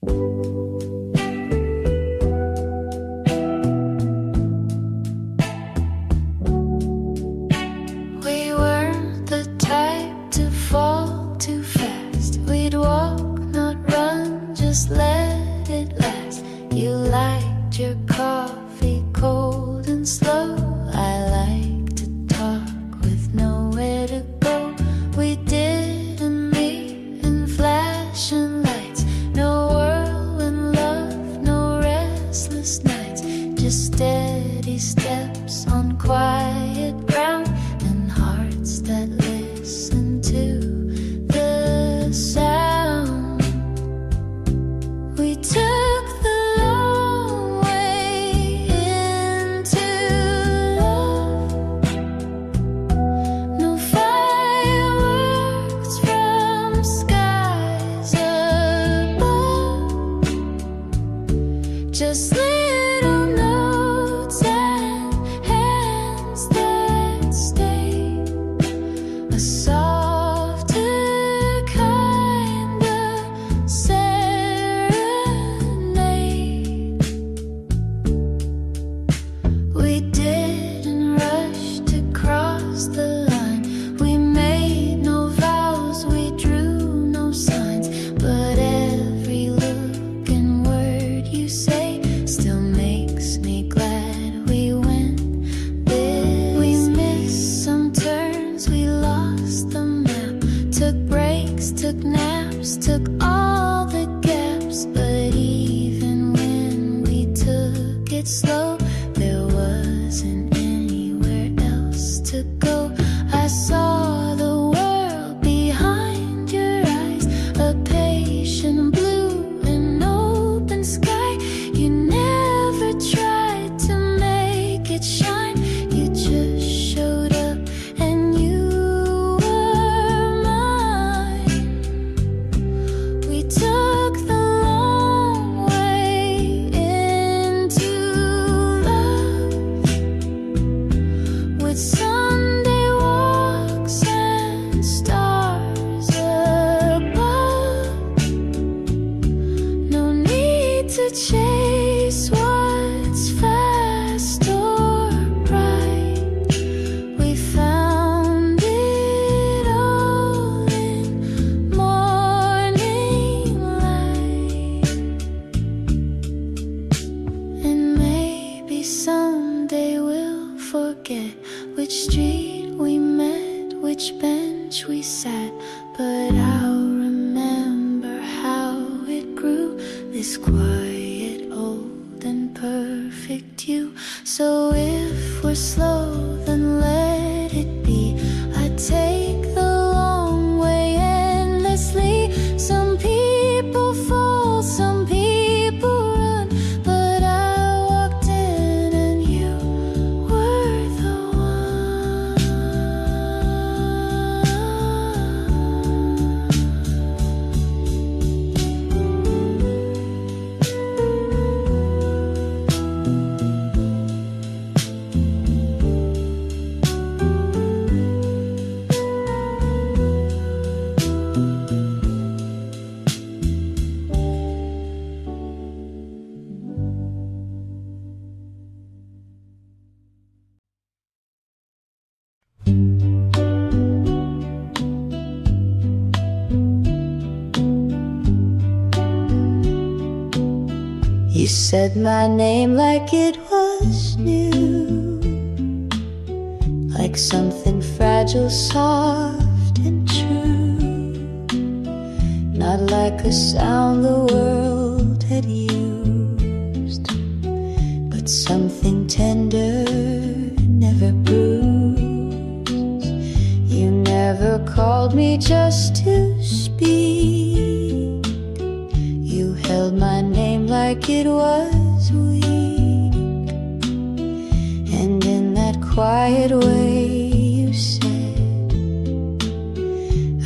We weren't the type to fall too fast. We'd walk, not run, just let it last. You liked your coffee cold and slow. I like to talk with nowhere to go. We didn't meet in flashing lights. No whirlwind love, no restless nights. Just steady steps on quiet ground, and hearts that listen to the sound. We took the long way into love. No fireworks from skies above, just little notes and hands that stay. A softer kind of serenade. We didn't rush to cross the line. We made no vows, we drew no signs. But every look and word you say still makes me glad we went this. We missed some turns, we lost the map. Took breaks, took naps, took all the gaps. But even when we took it slow, there wasn't anywhere else to go. I saw the world behind your eyes, a patient blue and open sky. You never tried to make it shine. You just showed up and you were mine. We took the long way into love, with Sunday walks and stars above. No need to chase what's fast or bright. We found it all in morning light. And maybe someday we'll forget which street we met, which bench we sat. But I'll remember how it grew, this quiet, old and perfect you. So if we're slow, then let it be. I take the long way endlessly. Some people fall, some people run, but I walked in and you were the one. You said my name like it was new, like something fragile, soft and true, not like a sound the world had used, but something tender, never bruised. You never called me just to speak. You held my name like it was weak, and in that quiet way you said,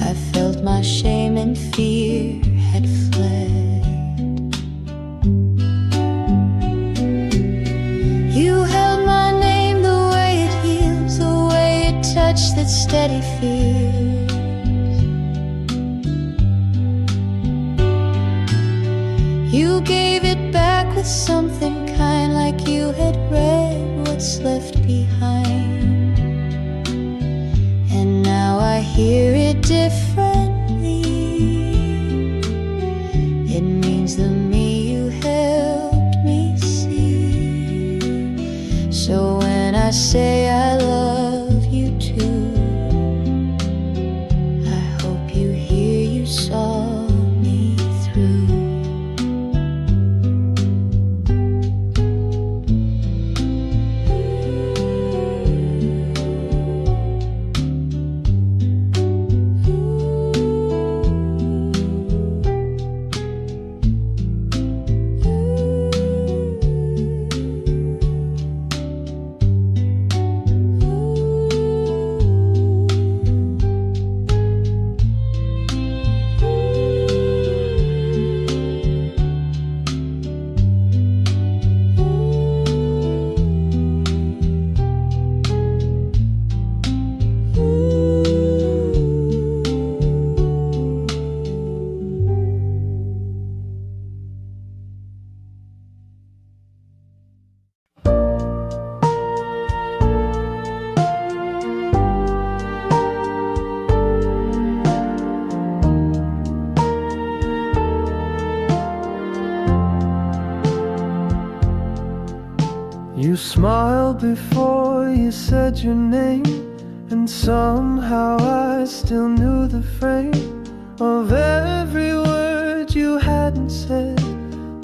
I felt my shame and fear had fled. You held my name the way it heals, the way it touched that steady fear. you gave it back with something kind, like you had read what's left behind. And now I hear it differently. It means the me you helped me see. So when I say I love you too, I hope you hear you saw me through. You smiled before you said your name, and somehow I still knew the frame of every word you hadn't said.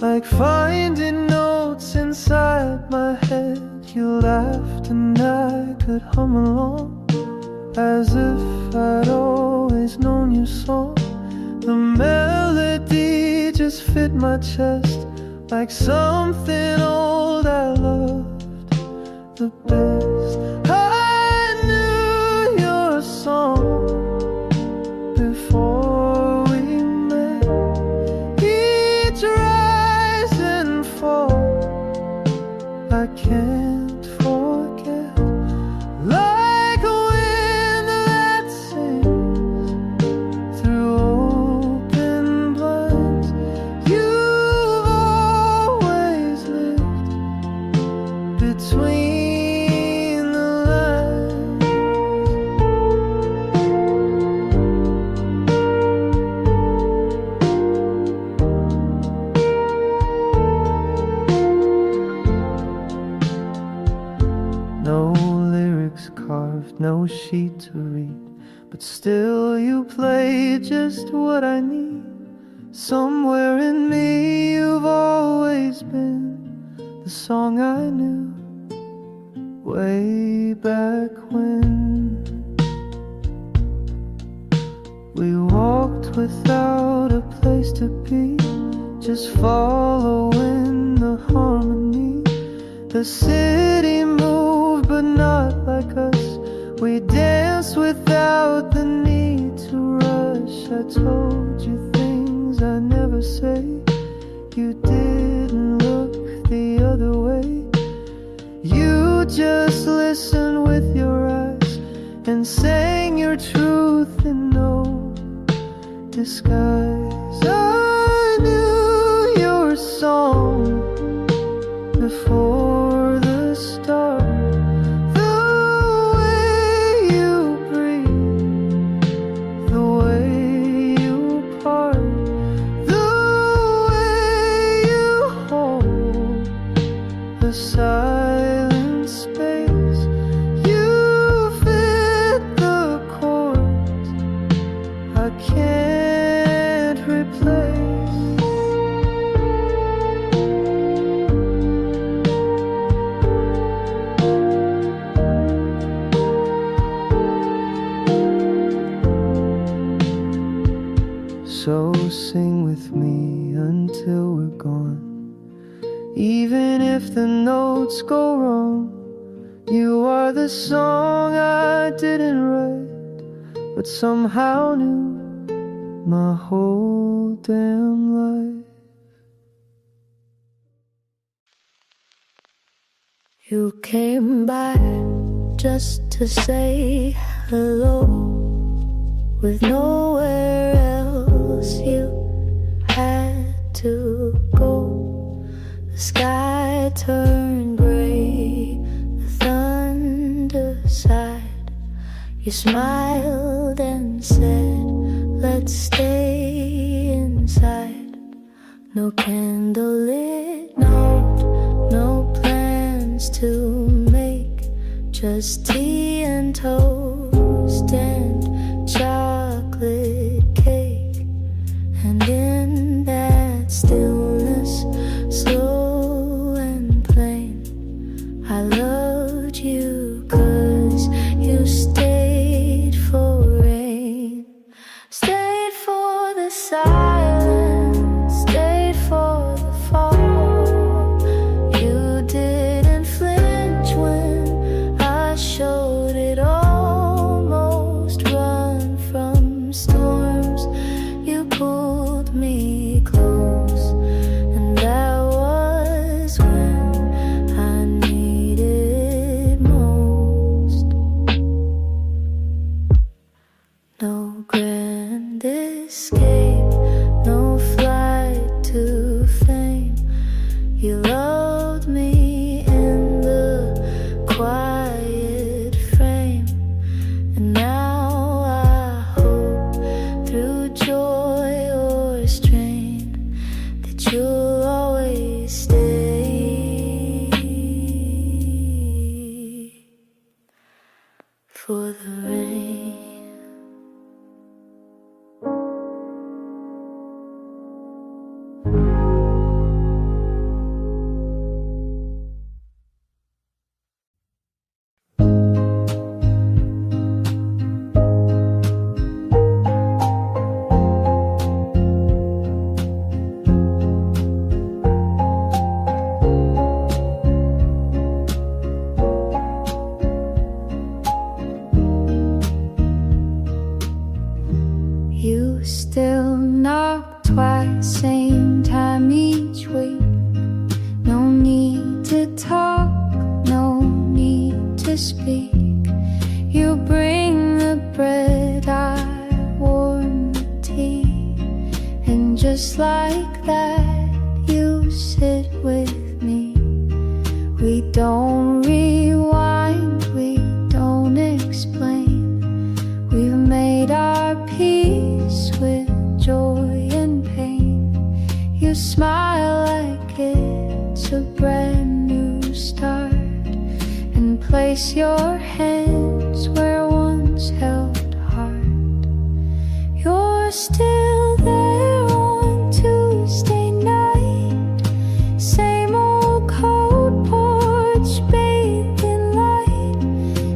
Like finding notes inside my head. You laughed and I could hum along, as if I'd always known your song. The melody just fit my chest, like something old I loved the best. I knew your song before we met. Each rise and fall I can't forget. Like a wind that sings through open blinds, you've always lived between the lines. No lyrics carved, no sheet to read, but still you played just what I need. Somewhere in me you've always been the song I knew way back when. We walked without a place to be, just following the harmony. The city moved but not like us. We danced without the need to rush. I told you things I never say. You didn't look the other way. You just listened with your eyes and sang your truth in no disguise. I knew your song before the start. The way you breathe, the way you part, the way you hold the silent space. You fit the chords I can't replace. So sing with me until we're gone. Even if the notes go wrong, you are the song I didn't write, but somehow knew my whole damn life. You came by just to say hello, with nowhere else you had to go. The sky turned gray, the thunder sighed. You smiled and said, let's stay inside. No candlelit note, no plans to make, just tea and toast and chocolate cake. And in that stillness, slow and plain, I loved you 'cause you stayed for rain, stayed for the silence, stayed for the fall. You didn't flinch when I showed it, almost run from storms. You pulled me close, and that was when I needed most. No grand escape, no flight to fame. You loved me in the quiet frame, and now I hope through joy or strain that you'll always stay for the rain. You still knock twice, same time each week. No need to talk, no need to speak. You bring the bread, I warm the tea, and just like that you sit with me. We don't rewind, we don't explain. We've made our peace with joy and pain. You smile like it's a brand new start, and place your hands where once held heart. You're still there on Tuesday night, same old cold porch bathed in light.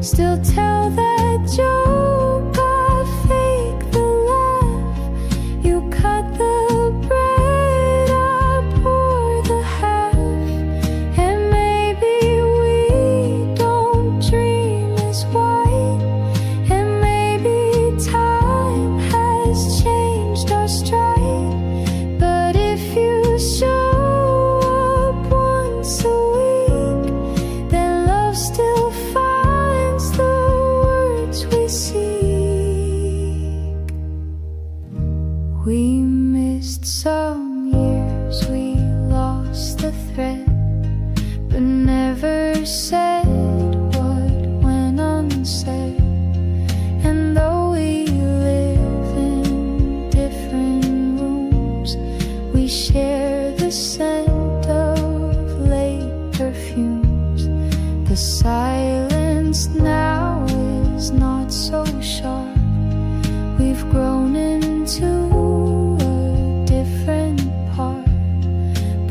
Still tell that joke, I fake the laugh. You cut the bread, I pour the half. And maybe we don't dream as white, and maybe time has changed our stride. But if you show up once a week, then love still finds the words we seek. We missed some years, we lost the thread, but never said what went unsaid. And though we live in different rooms, we share the scent of late perfumes. The silence now is not so sharp. We've grown into a different part.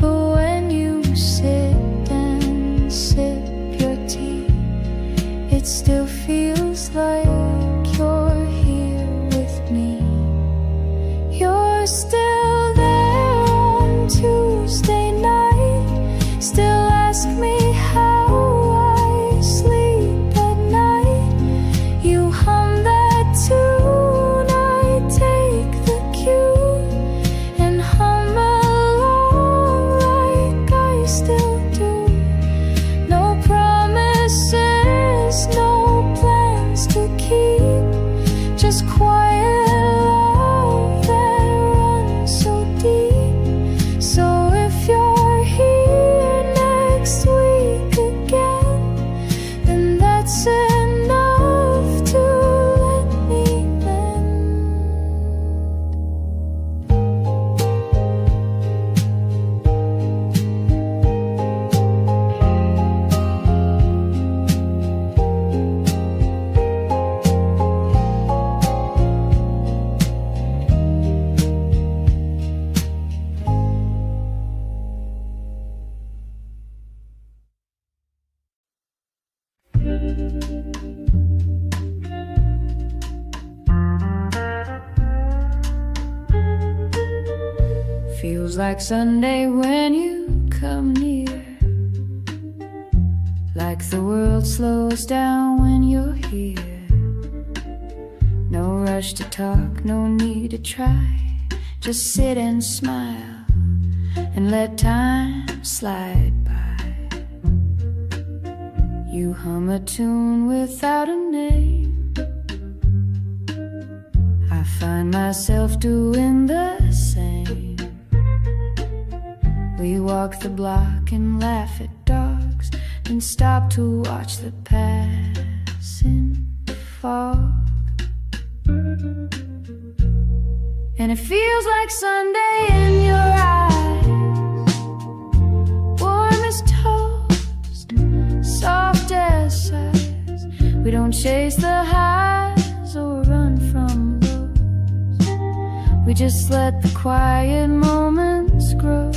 But when you sit and sip your tea, it still feels like you're here with me. You're still there on Tuesday night, still ask me how I sleep at night. You hum that tune, I take the cue and hum along like I still do. No promises, no plans to keep, just quiet love that runs Feels like Sunday when you come near, like the world slows down when you're here. No rush to talk, no need to try. Just sit and smile and let time slide by. You hum a tune without a name. I find myself doing the same. We walk the block and laugh at dogs, and stop to watch the passing fog. And it feels like Sunday in your eyes, warm as toast, soft as sighs. We don't chase the highs or run from lows. We just let the quiet moments grow.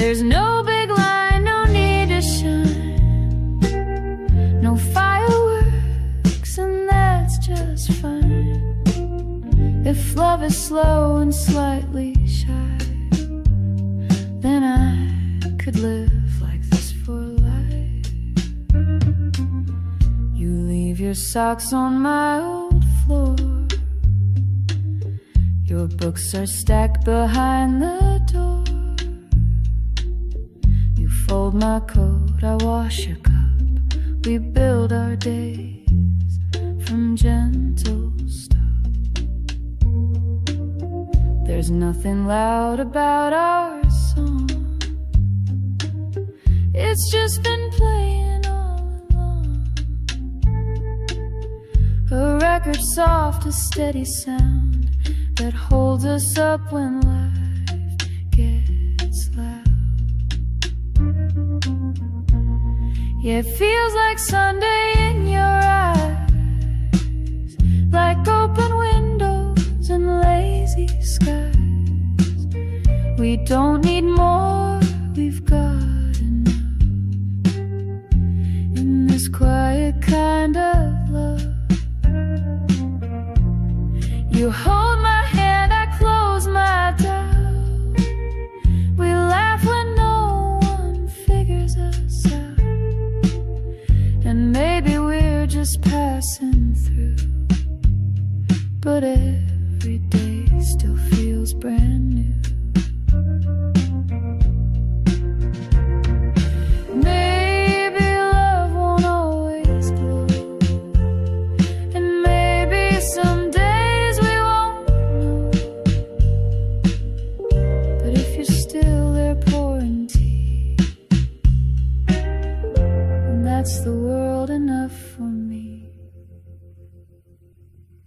There's no big line, no need to shine, no fireworks, and that's just fine. If love is slow and slightly shy, then I could live like this for life. You leave your socks on my old floor. Your books are stacked behind the door. You fold my coat, I wash your cup. We build our days from gentle stuff. There's nothing loud about our song. It's just been playing all along. A record soft, a steady sound that holds us up when life gets loud. Yeah, it feels like Sunday in your eyes, like open windows and lazy skies. We don't need more, we've got enough in this quiet kind of love. You hold my hand, I close my doubt. We laugh when no one figures us out, and maybe we're just passing through, but every day still feels brand new. Maybe love won't always glow, and maybe some days we won't know. But if you're still there pouring tea, then that's the world enough for me.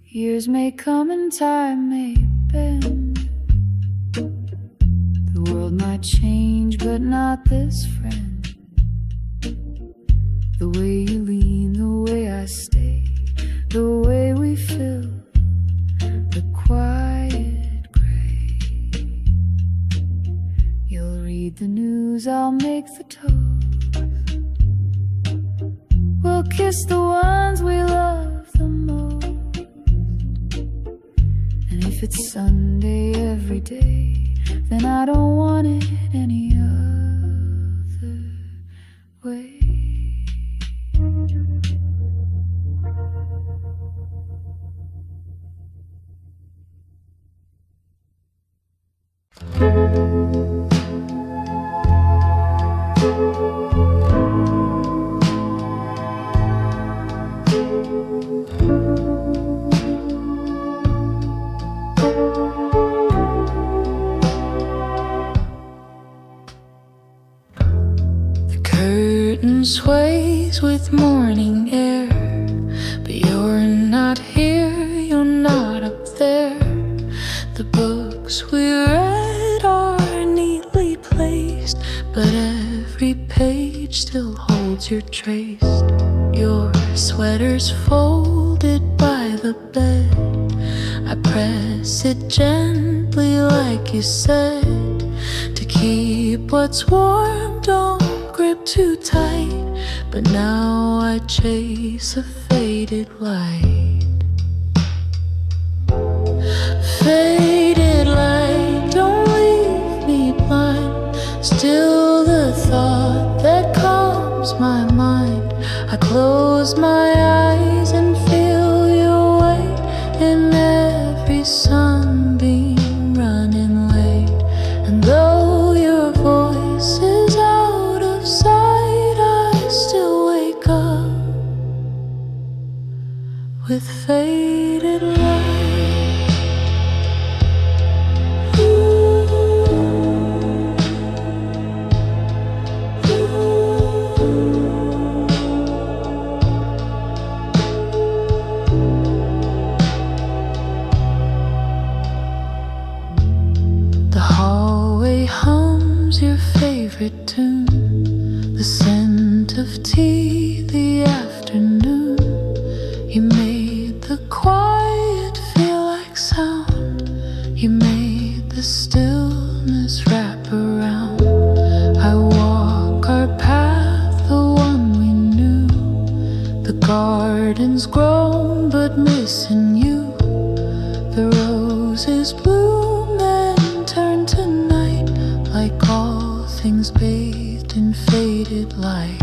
Years may come and time may bend. The world might change, but not this friend. The way you lean, the way I stay, the way we fill the quiet gray. You'll read the news, I'll make the toast. We'll kiss the ones we love the most. And if it's Sunday every day, then I don't want it any other way. Sways with morning air, but you're not here, you're not up there. The books we read are neatly placed, but every page still holds your trace. Your sweater's folded by the bed. I press it gently like you said, to keep what's warm, don't grip too tight. But now I chase a faded light, faded close my eyes and feel your weight in every sunbeam running late. And though your voice is out of sight, I still wake up with faded light. The hallway hums your favorite tune, the scent of tea, the afternoon. You made the quiet feel like sound. You made the stillness wrap around. I walk our path, the one we knew. The garden's grown, but missing you. The roses bloom and turn to night, like all things bathed in faded light.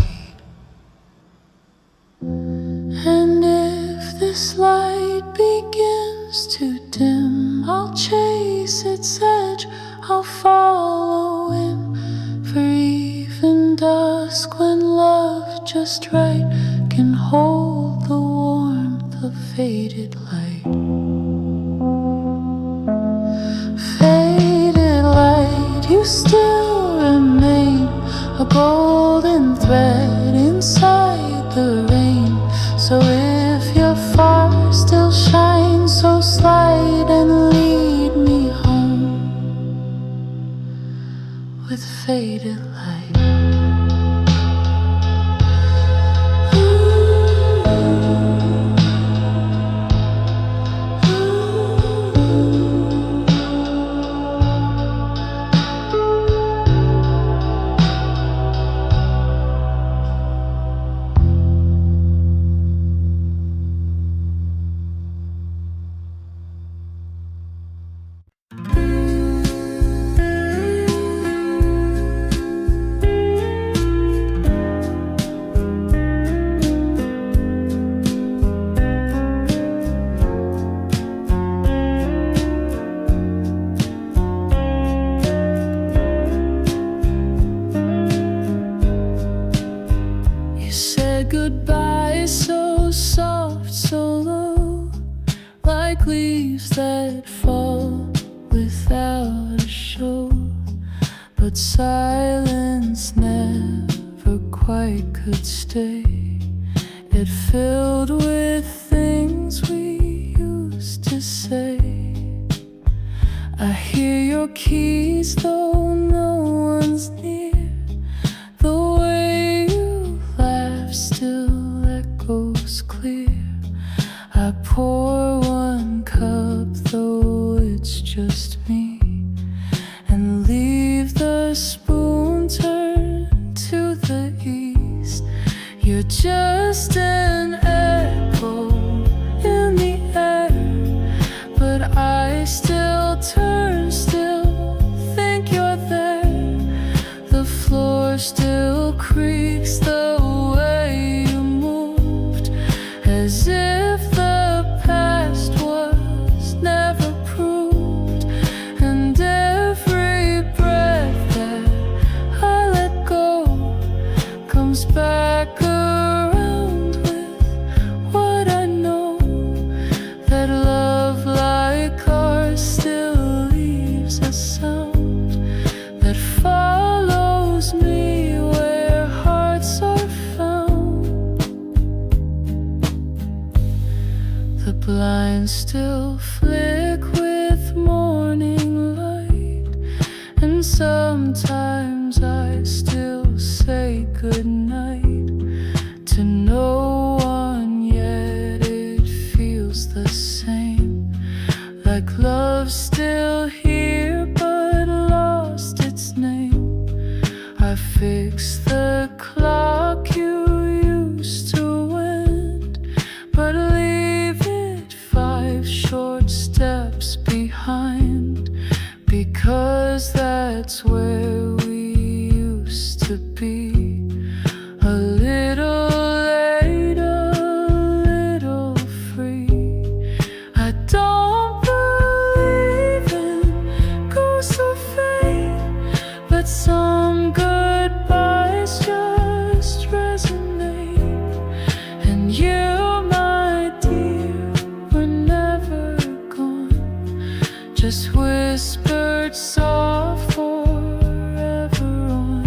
And if this light begins to dim, I'll chase its edge, I'll follow in. For even dusk, when love just right can hold the warmth of faded light. Faded light, you still remain a golden thread inside the rain. So if you're far, still shine, so slide and lead me home with faded light. Goodbye, so soft, so low, like leaves that fall without a show. But silence never quite could stay. It filled with things we used to say. I hear your keys, though no one's near. The way you laugh still echoes clear. I pour one cup, though it's just me, and leave the spoon turned to the east. You're just an echo in the air, but I still turn, still think you're there. The floor still creaks the way you moved, as if the past was never proved. And every breath that I let go comes back around with what I know, that love like ours still leaves a sound that follows me where hearts are found. The blinds still flick with morning light, and sometimes I still say goodnight to no one, yet it feels the same, like love's still here but lost its name. I fix the clock you used to wind, but leave it 5 short steps behind, because that's where we used to be. A little later, just whispered soft forever on.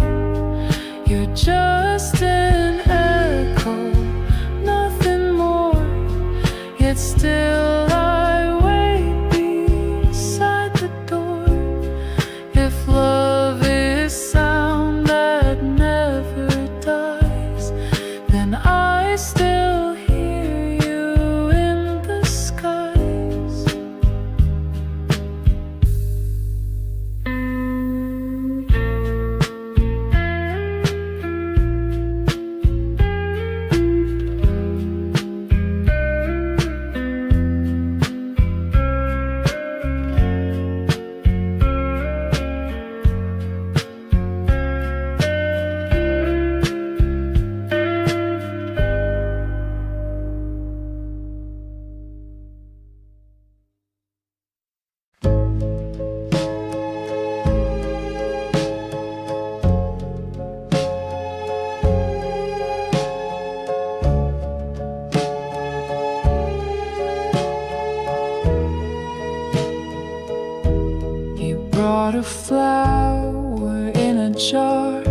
You're just an echo, nothing more. Yet still I wait beside the door. If love is sound that never dies, then I still hear you in the skies. Brought a flower in a jar.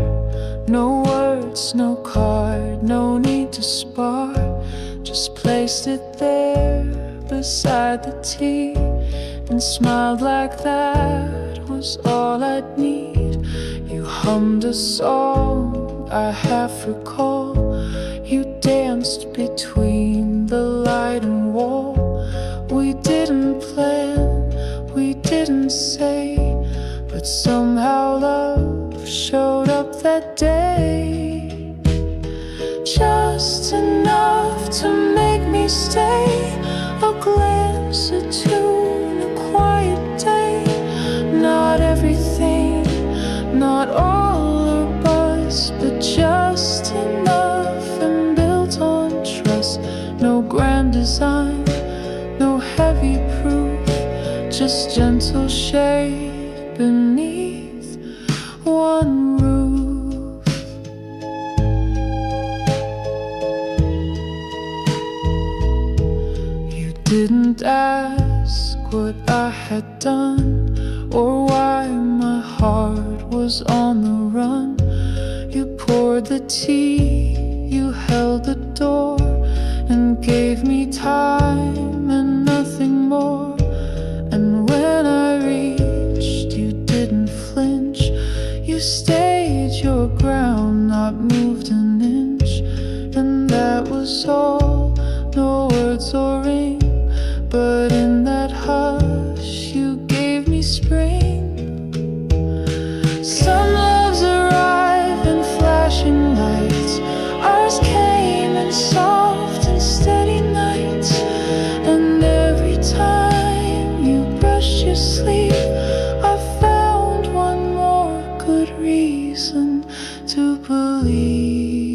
No words, no card, no need to spar. Just placed it there beside the tea and smiled like that was all I'd need. You hummed a song I half recall. You danced between the light and wall. We didn't plan, we didn't say, but somehow love showed up that day. Just enough to make me stay. A glance, a tune, a quiet day. Not everything, not all or buzz, but just enough and built on trust. No grand design, no heavy proof, just gentle shade beneath one roof. You didn't ask what I had done or why my heart was on the run. You poured the tea, you held the door and gave me time and nothing more. And when I reached, you didn't flinch. You stayed your ground, not moved an inch. And that was all, no words or ring, but in that hush you gave me spring. Some loves arrive in flashing lights. Ours came in soft and steady nights. And every time you brushed your sleep, I found one more good reason to believe.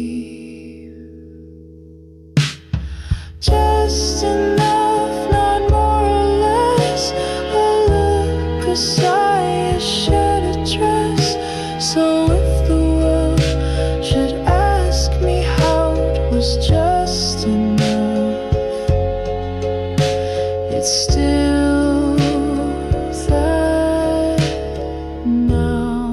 Just enough, not more or less. A look, a sigh, a shared address. So if the world should ask me how it was just enough, it's still that now.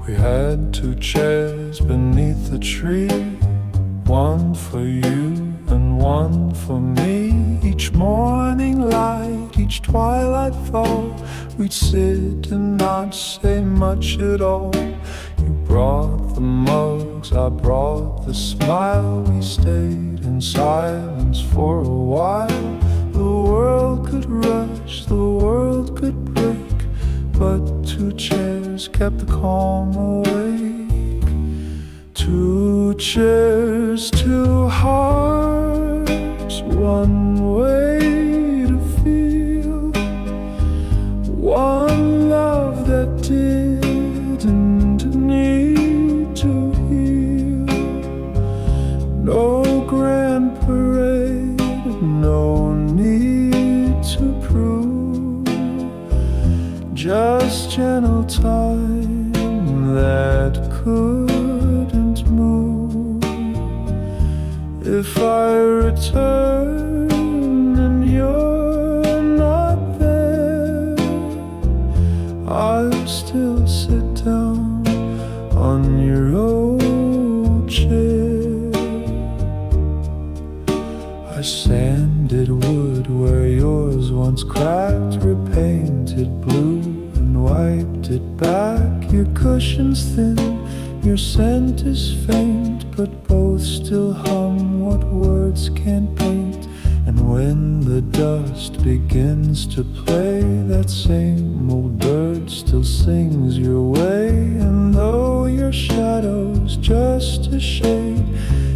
We had 2 chairs beneath the tree, one for you and one for me. Each morning light, each twilight fall, we'd sit and not say much at all. You brought the mugs, I brought the smile. We stayed in silence for a while. The world could rush, the world could break, but 2 chairs kept the calm awake. 2 chairs, 2 hearts, 1 way to feel, 1 love that didn't need to heal. No grand parade, no need to prove, just gentle time that couldn't move. If I return and you're not there, I'll still sit down on your old chair. I sanded wood where yours once cracked, repainted blue and wiped it back. Your cushion's thin, your scent is faint, but both still hum what words can't paint. And when the dust begins to play, that same old bird still sings your way. And though your shadow's just a shade,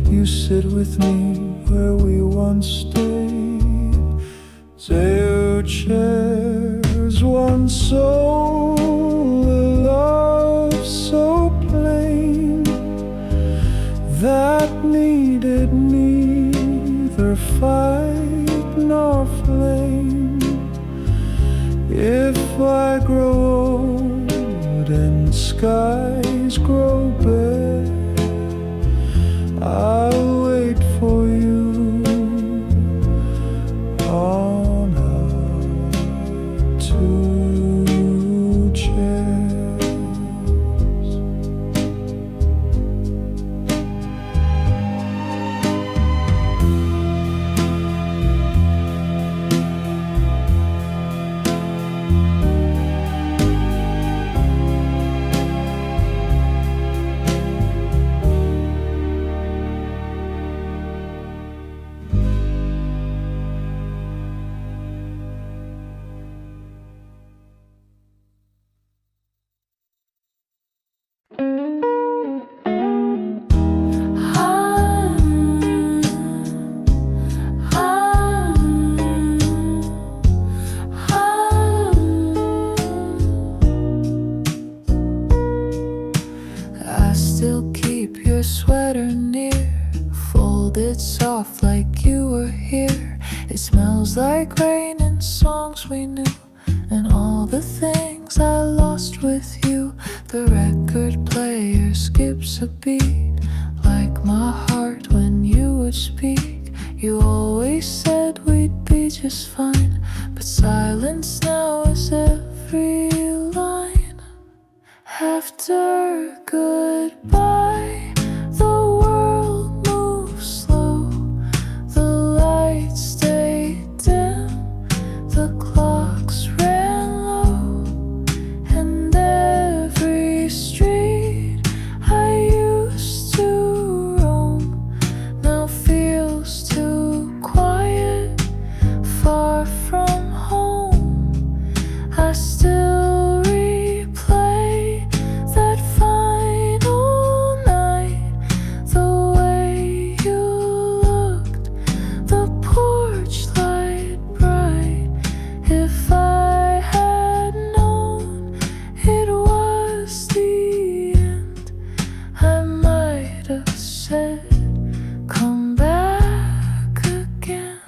you sit with me where we once stayed. 2 chairs, 1 soul, a love so plain that needed neither fight nor flame. If I grow old and skies grow bare, I'll wait for you on our 2 chairs. I still keep your sweater near, folded soft like you were here. It smells like rain and songs we knew, and all the things I lost with you. The record player skips a beat, like my heart when you would speak. You always said we'd be just fine, but silence now is every line. After goodbye, the world moves slow, the lights stay dim, the clocks ran low, and every street I used to roam now feels too quiet, far from home. I still replay that final night, the way you looked, the porch light bright. If I had known it was the end, I might have said, come back again.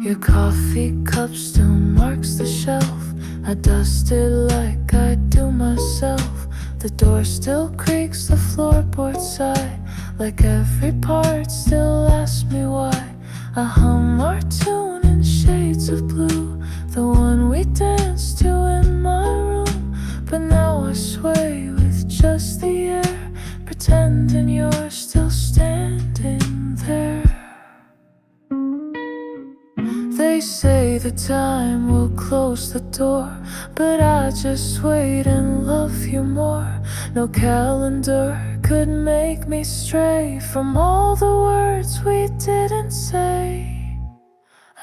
Your coffee cup still marks the shelf. I dust it like I do myself. The door still creaks, the floorboard sigh, like every part still asks me why. I hum our tune in shades of blue, the one we danced to in my room. But now I sway with just the air, pretending you're still standing there. They say the time will close the door, but I just wait and love you more. No calendar could make me stray from all the words we didn't say.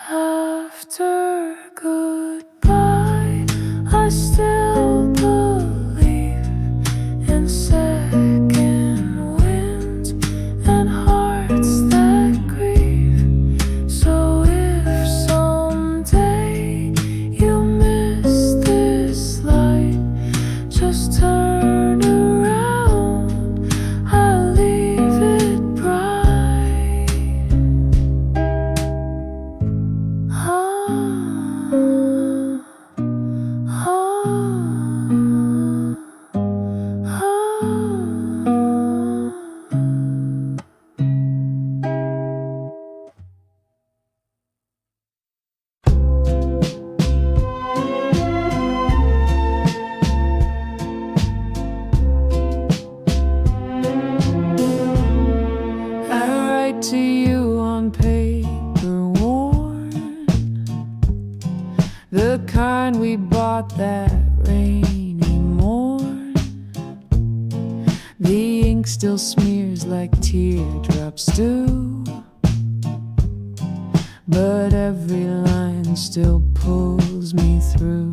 After goodbye, I still believe in second winds and hearts that grieve. So if someday you miss this light, just turn around, I'll leave it bright. I write to you on paper worn, the kind we bought that rainy morn. The ink still smears like teardrops do, but every line still pulls me through.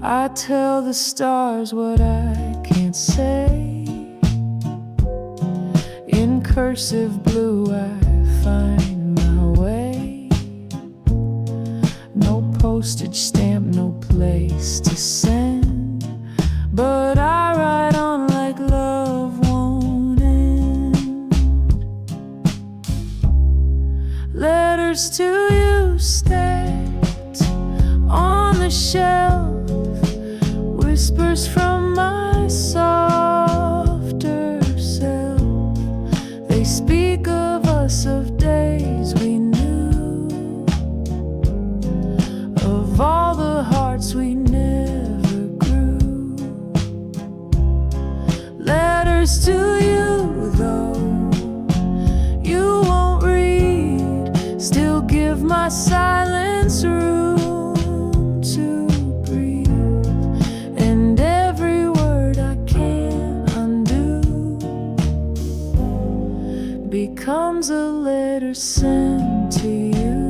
I tell the stars what I can't say. In cursive blue I find my way. No postage stamp, no place to send, but I write on like love won't end. Letters to you stacked on the shelf, whispers from my softer self. They speak of us, of days we knew, of all the hearts we never grew. Letters to you, though you won't read, still give my silence room to breathe. And every word I can't undo becomes a letter sent to you.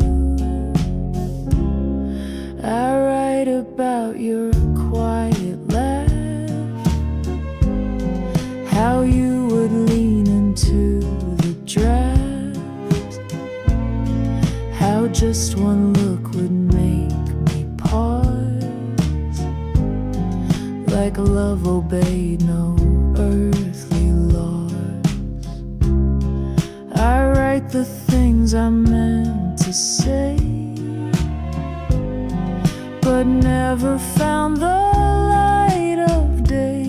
I write about your quiet laugh, how you would lean into the draft, how just one look would make me pause, like love obeyed no earthly laws. I write the things I meant to say, but never found the light of day.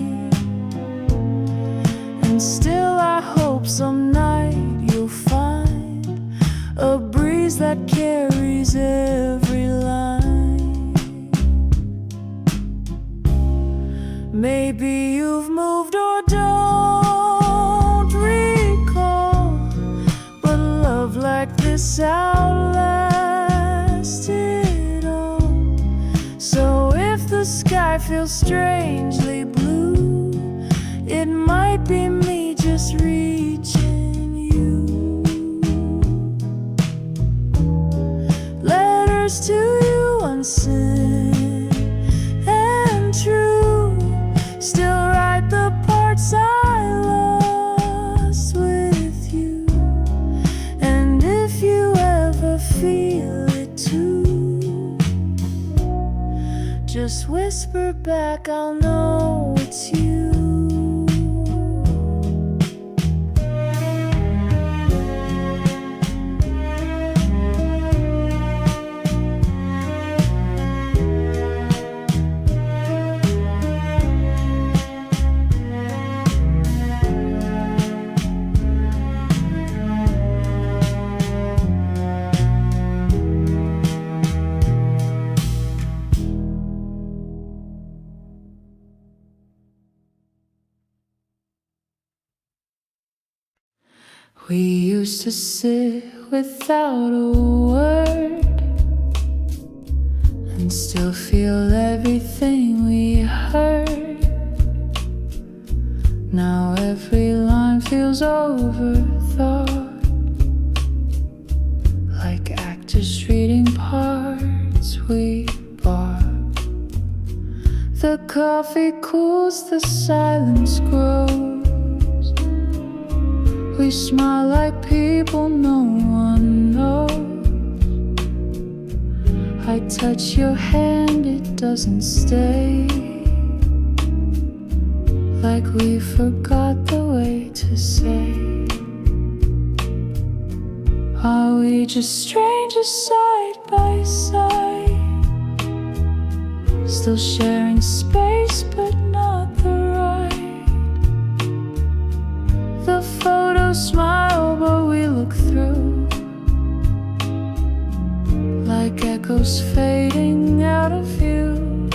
And still I hope some night you'll find a breeze that carries every line. Maybe you've moved or don't recall, but love like this outlasted all. So if the sky feels strangely blue, it might be me just reaching you. Letters to you unsent and true, still write the parts I lost with you. And if you ever feel it too, just whisper back, I'll know it's you. We used to sit without a word and still feel everything we heard. Now every line feels overthought, like actors reading parts we bought. The coffee cools, the silence grows. We smile like people no one knows. I touch your hand, it doesn't stay. Like we forgot the way to say. Are we just strangers side by side? Still sharing space but not the ride. The photos smile but we look through, like echoes fading out of view.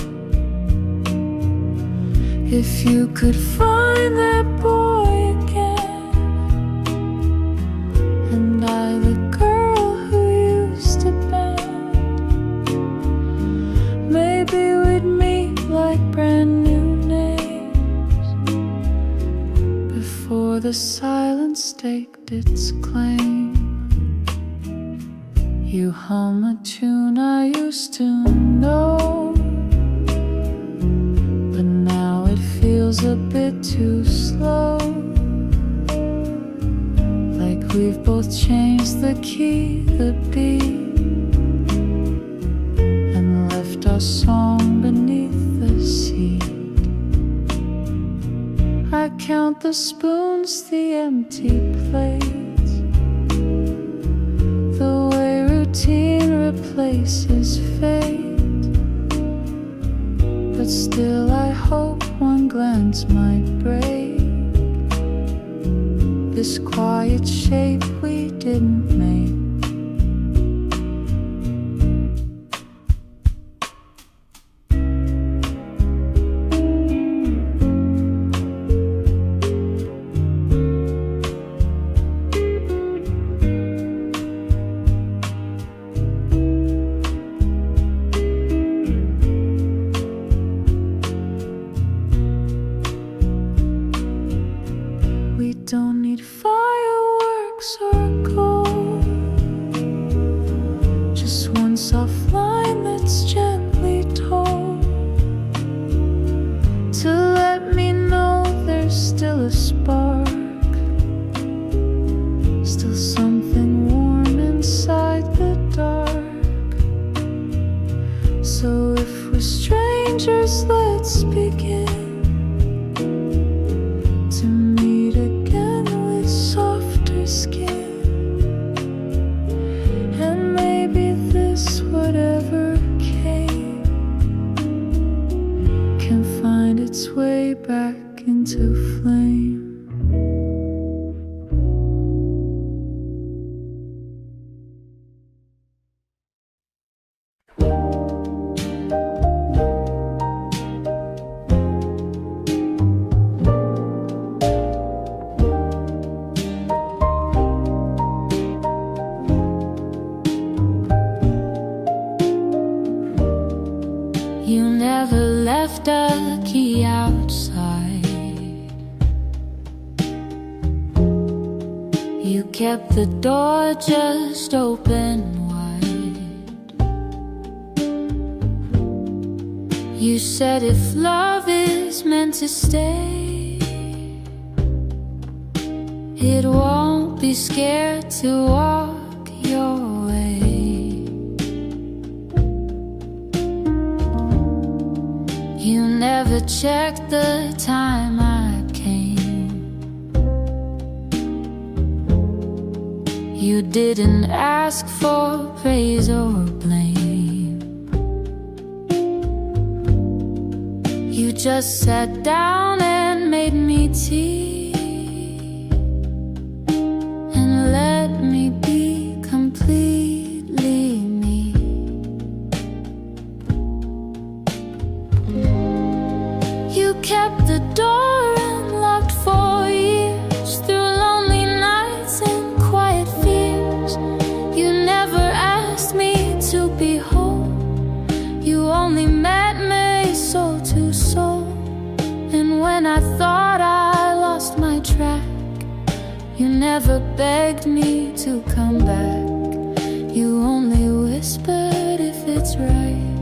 If you could find that boy again, and I the girl who used to bend, maybe we'd meet like brand new names before the silence staked its claim. You hum a tune I used to know, but now it feels a bit too slow. Like we've both changed the key, the beat, and left our song beneath the seat. I count the spoons, the empty plates, the way routine replaces fate. But still I hope one glance might break this quiet shape we didn't make. We don't need fireworks or gold, just one soft line that's gently told to let me know there's still a spark, still something warm inside the dark. So if we're strangers, let's begin to meet again with softer skin. And maybe this whatever came can find its way back into flame. You never left a key outside. You kept the door just open wide. You said if love is meant to stay, it won't be scared to walk your way. You never checked the time I came. You didn't ask for praise or blame. You just sat down and made me tea and let me be completely me. You kept the door unlocked for years, through lonely nights and quiet fears. You never asked me to be whole. You only met me soul to soul. And when I thought I lost my track, you never begged me to come back. You only whispered if it's right.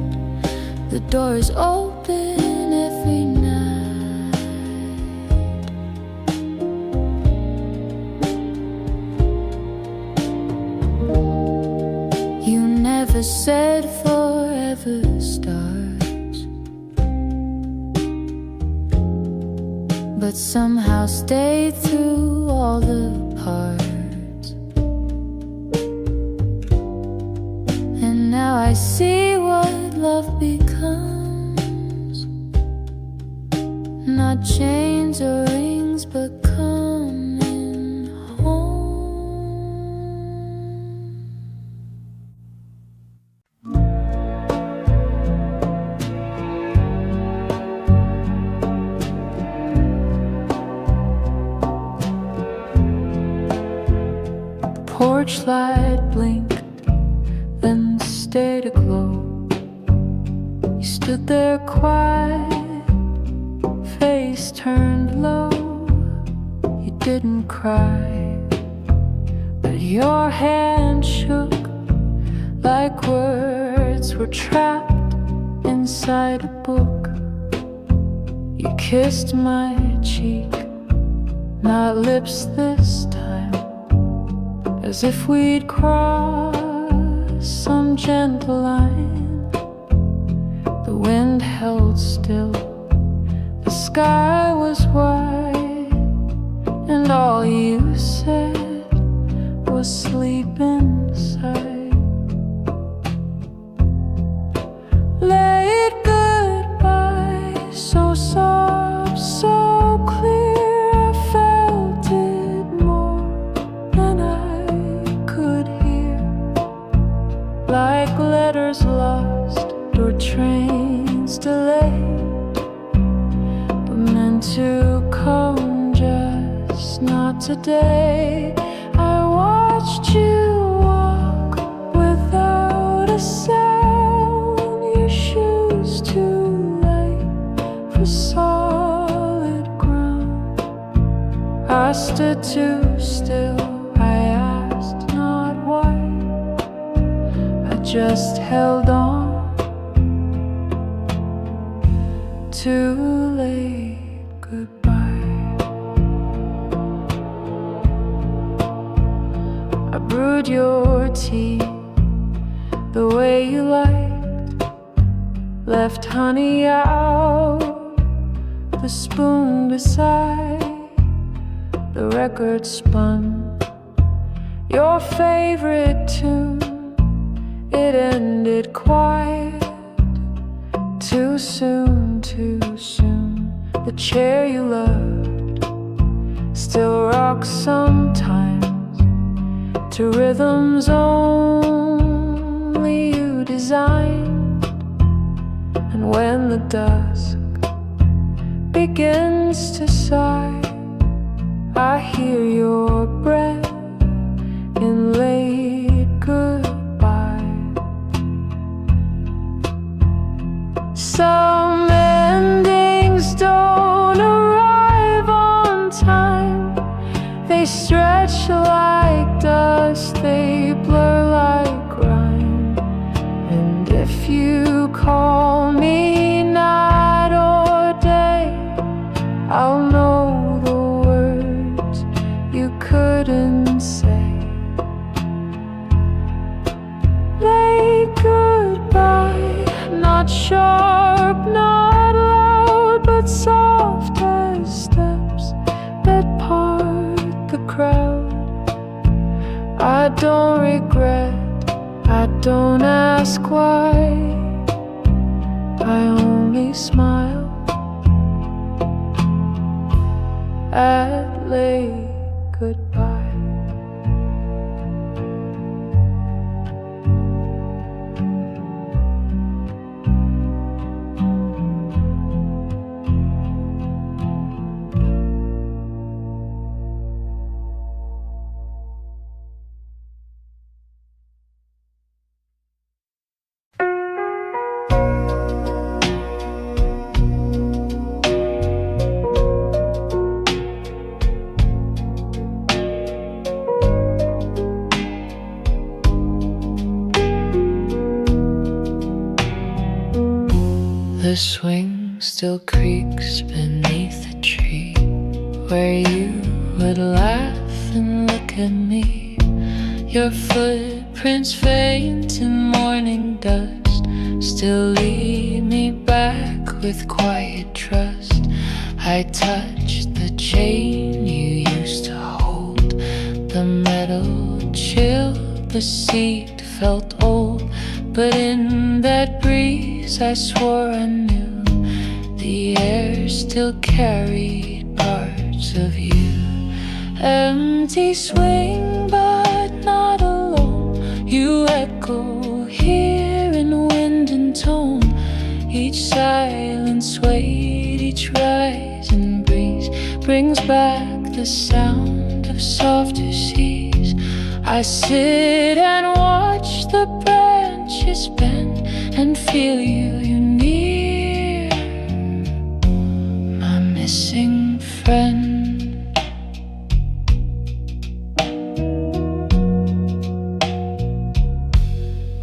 The door is open said forever starts, but somehow stayed through all the parts. And now I see what love becomes, not chains or rings, but coming home. The porch light blinked, then stayed aglow. You stood there quiet, face turned low. You didn't cry, but your hand shook like words were trapped inside a book. You kissed my cheek, not lips this time, as if we'd crossed some gentle line. The wind held still, the sky was white, and all you said was sleep inside. Late goodbye, so soft, so clear. I felt it more than I could hear, like letters lost or trains delayed, but meant to come, just not today. I watched you walk without a sound, your shoes too light for solid ground. I stood too still, I asked not why, I just held on. Too late, goodbye. I brewed your tea the way you liked, left honey out, the spoon beside. The record spun your favorite tune, it ended quiet. Too soon, too soon. The chair you loved still rocks sometimes to rhythms only you designed. And when the dusk begins to sigh, I hear your breath in late goodbye. Some endings don't arrive on time. They stretch like dust, they blur like rhyme. And if you call me night or day, I'll know the words you couldn't say. Late goodbye, not sharp, not loud, but soft as steps that part the crowd. I don't regret, I don't ask why, I only smile at late goodbye. The swing still creaks beneath the tree where you would laugh and look at me. Your footprints footprints faint in morning dust still lead me back with quiet trust. I touched the chain you used to hold, the metal chilled, the seat felt old. But in that breeze I swore I knew the air still carried parts of you. Empty swing but not alone, you echo here in wind and tone. Each silent sway, each rising breeze brings back the sound of softer seas. I sit and watch the branches bend and feel you near, my missing friend.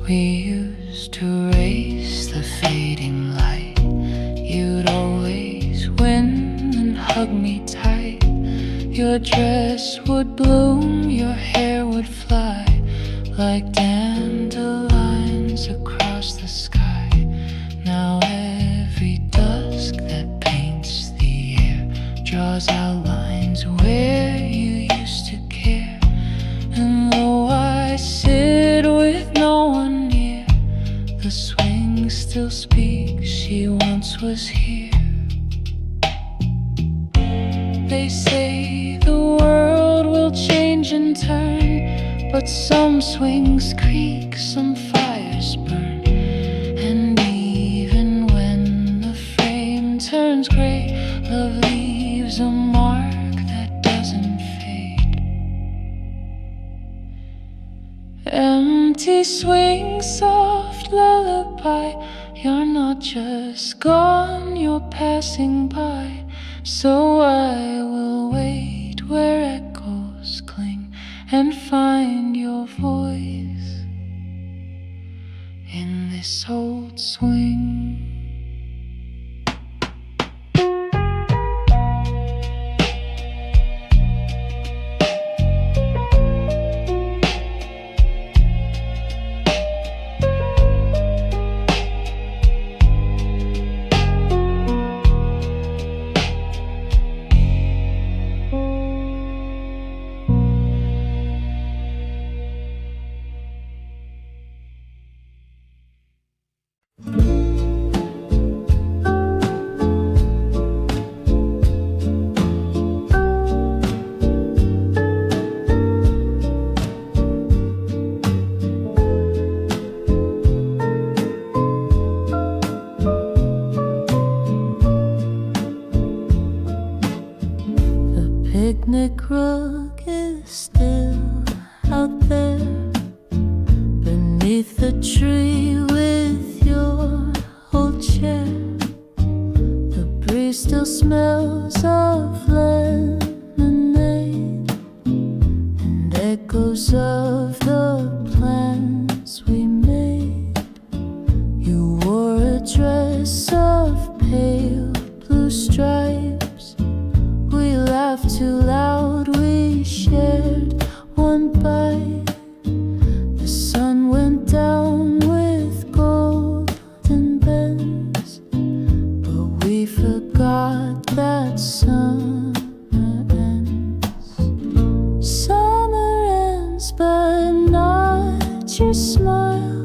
We used to race the fading light. You'd always win and hug me tight. Your dress would bloom, your hair would fly like dandelions across the sky. Now every dusk that paints the air draws outlines where you used to care. And though I sit with no one near, the swing still speaks, she once was here. They say the world will change and turn, but some swings creak, some fires burn. And even when the frame turns gray, love leaves a mark that doesn't fade. Empty swing, soft lullaby, you're not just gone, you're passing by. So I will wait where echoes cling and find your voice in this old swing. Picnic rug is still out there beneath the tree with your old chair. The breeze still smells of lemonade and echoes of the plans we made. You wore a dress of pale blue stripes. We laughed too loud, we shared one bite. The sun went down with golden bends, but we forgot that summer ends. Summer ends, but not your smile.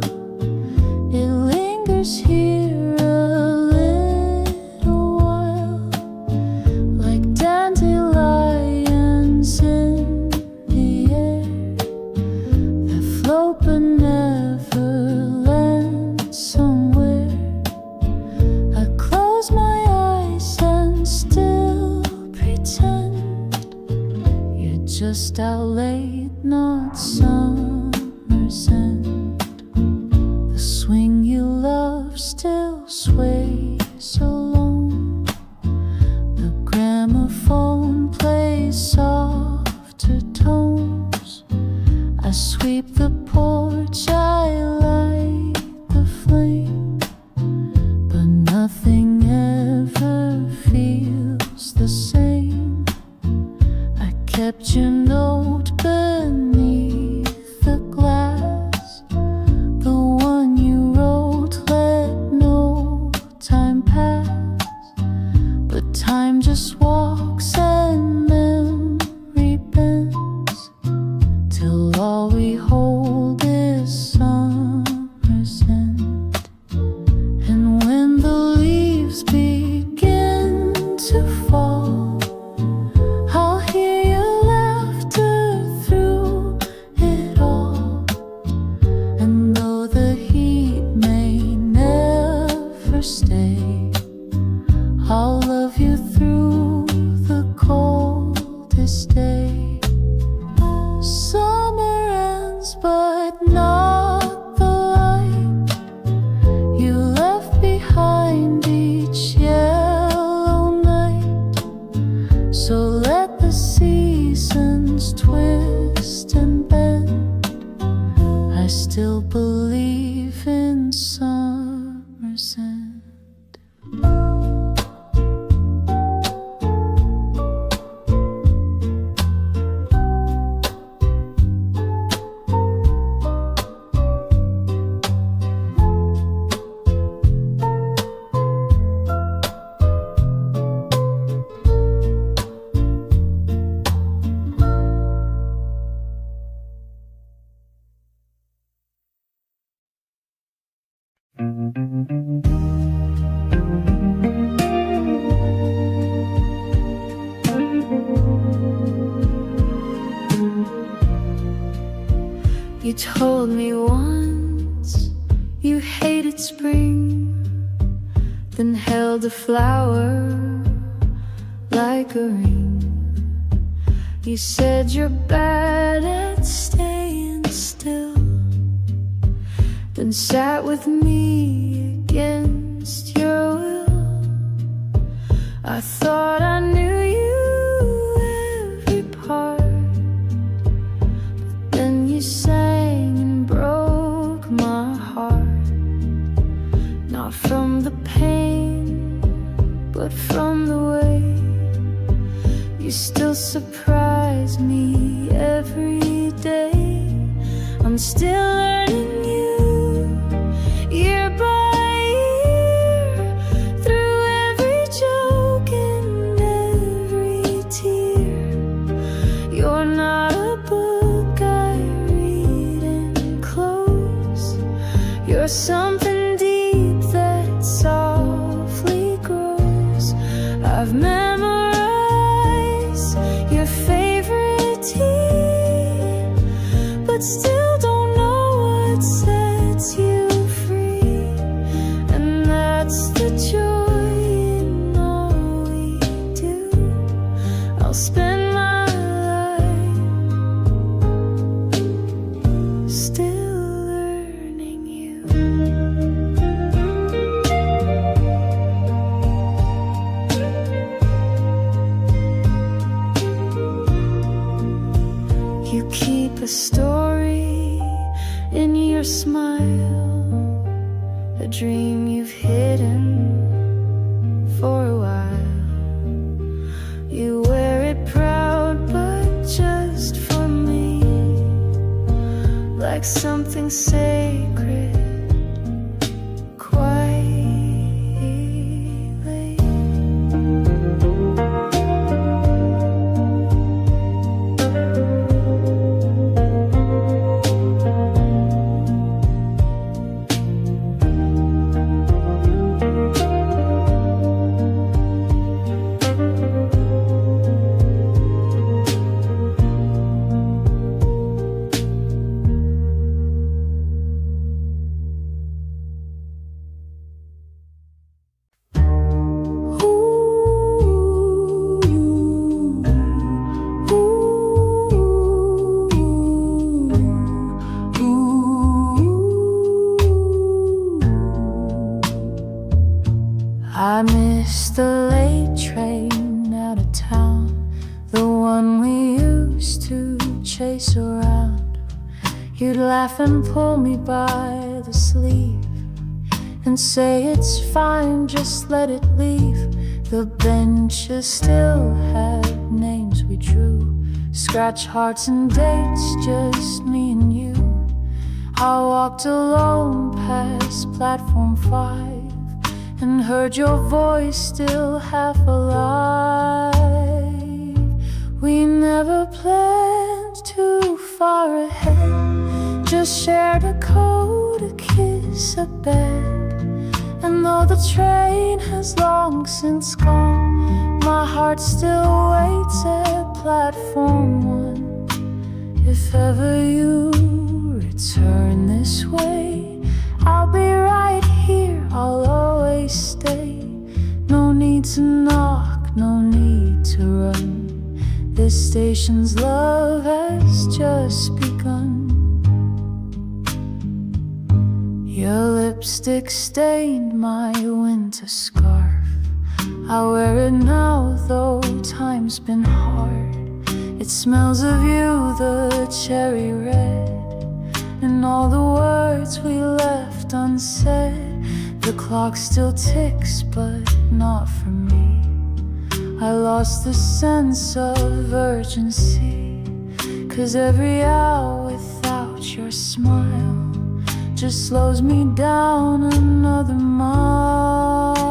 It lingers here a little while, like dandelions in the air that float but never land somewhere. I close my eyes and still pretend you're just out late, not summer's end. The swing you love still sways alone. The gramophone plays softer tones. I sweep the porch, I light the flame, but nothing ever feels the same. I kept your note beneath the glass. just walks and memory bends, till all we hold is summer's end. And when the leaves begin to fall, I'll hear your laughter through it all. And though the heat may never stay, I'll love you through the coldest day. Summer ends, but not the light you left behind each yellow night. So let the seasons twist and bend, I still believe in summer's end. You told me once you hated spring, then held a flower like a ring. You said you're bad at staying still, then sat with me against your will. I thought I knew you every part, but then you sang and broke my heart. Not from the pain, but from the way you still surprise me every day. I'm still learning you year by year, through every joke and every tear. You're not a book I read and close. You're something deep that softly grows. I've memorized your favorite tea, but still don't know what sets you free. And that's the joy in all we do. I'll spend my life still learning you. You keep a story in your smile, a dream you've hidden for a while. You wear it proud, but just for me, like something sacred, quietly. I miss the late train out of town, the one we used to chase around. You'd laugh and pull me by the sleeve and say it's fine, just let it leave. The benches still had names we drew, scratch hearts and dates, just me and you. I walked alone past platform 5 and heard your voice still half alive. We never planned too far ahead, just shared a coat, a kiss, a bed. And though the train has long since gone, my heart still waits at platform 1. If ever you return this way, I'll be right here, I'll always stay. No need to knock, no need to run. This station's love has just begun. Your lipstick stained my winter scarf. I wear it now, though time's been hard. It smells of you, the cherry red, and all the words we left unsaid. The clock still ticks, but not for me. I lost the sense of urgency, 'cause every hour without your smile just slows me down another mile.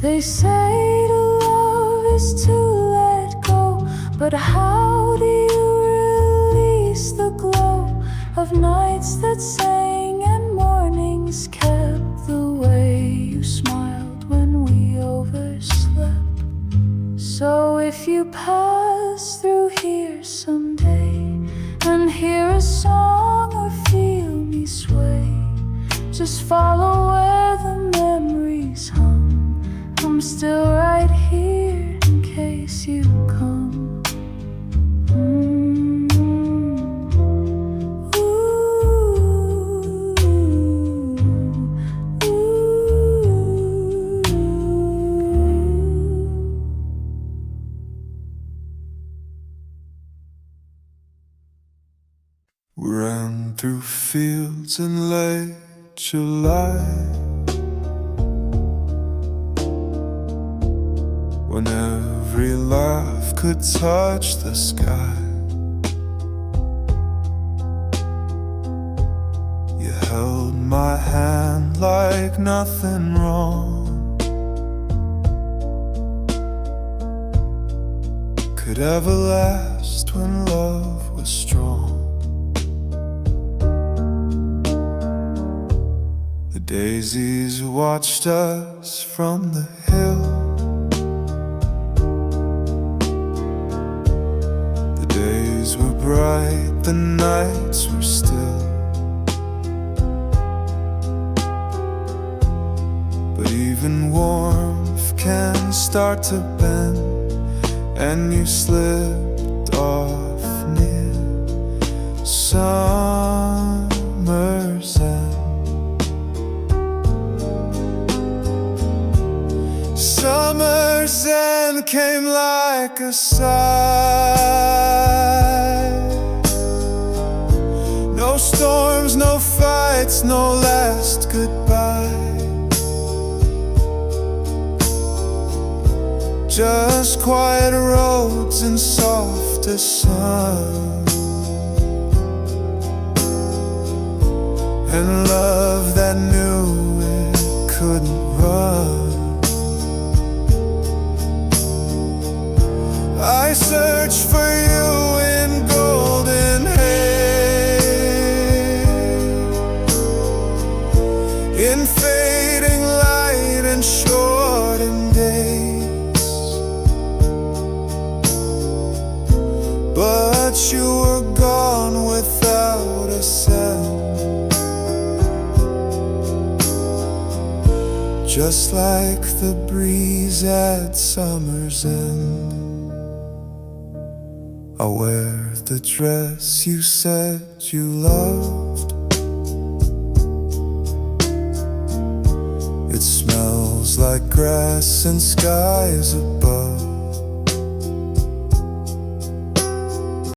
They say to love is to let go, but how do you release the glow of nights that sang and mornings kept, the way you smiled when we overslept? So if you pass through here someday and hear a song or feel me sway, just follow where the memories hum. I'm still right here in case you come. We ran through fields in late July, when every laugh could touch the sky. You held my hand like nothing wrong could ever last when love was strong. The daisies watched us from the hill. The days were bright, the nights were still. But even warmth can start to bend, and you slipped off near summer's end. Summer's end came like a sigh. No storms, no fights, no last goodbye. Just quiet roads and softer sun, and love that knew it couldn't run. I search for you in golden haze, in fading light and shortened days. But you were gone without a sound, just like the breeze at summer's end. I wear the dress you said you loved. It smells like grass and skies above.